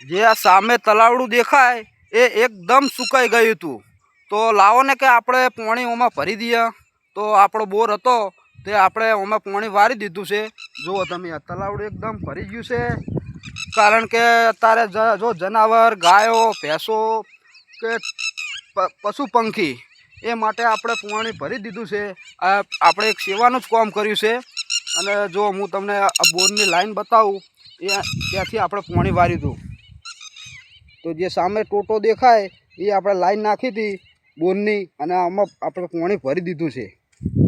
જે આ સામે તલાવડું દેખાય એ એકદમ સુકાઈ ગયું હતું. તો લાવો ને કે આપણે પાણી ઓમાં ભરી દઈએ. તો આપણો બોર હતો તે આપણે ઓમાં પાણી વારી દીધું છે. જુઓ તમે આ તલાવડું એકદમ ભરી ગયું છે. કારણ કે અત્યારે જો જનાવર ગાયો ભેંસો કે પશુ પંખી એ માટે આપણે પાણી ભરી દીધું છે. આપણે એક સેવાનું જ કામ કર્યું છે. અને જો હું તમને આ બોરની લાઈન બતાવું એ ત્યાંથી આપણે પાણી વાર્યું હતું. તો જે સામે ટોટો દેખાય એ આપણે લાઈન નાખી હતી બોરની, અને આમાં આપણે પાણી ભરી દીધું છે.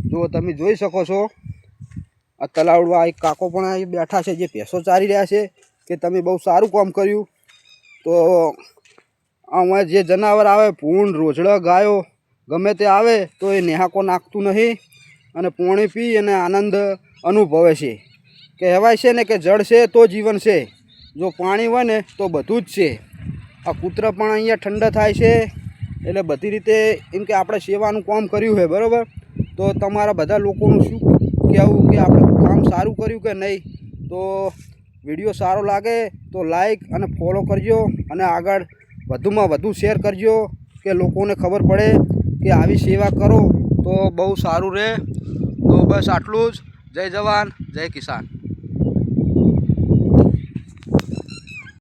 જો તમે જોઈ શકો છો આ તલાવડું. આ એક કાકો પણ અહીં બેઠા છે જે ભેંસો ચારી રહ્યા છે કે તમે બહુ સારું કામ કર્યું. તો આમાં જે જનાવર આવે ભૂંડ રોજડા ગાયો ગમે તે આવે તો એ નેહાકો નાખતું નહીં અને પાણી પી અને આનંદ અનુભવે છે. કહેવાય છે ને કે જળ છે તો જીવન છે. જો પાણી હોય ને તો બધું જ છે. આ કૂતરા પણ અહીંયા ઠંડા થાય છે. એટલે બધી રીતે એમ કે આપણે સેવાનું કામ કર્યું છે, બરાબર. તો તમારા બધા લોકોનું શું કહેવું કે આપણે કામ સારું કર્યું કે નહીં? તો વિડીયો સારો લાગે તો લાઈક અને ફોલો કરજો, અને આગળ વધુમાં વધુ શેર કરજો કે લોકોને ખબર પડે કે આવી સેવા કરો તો બહુ સારું રહે. તો બસ આટલું જ. જય જવાન જય કિસાન.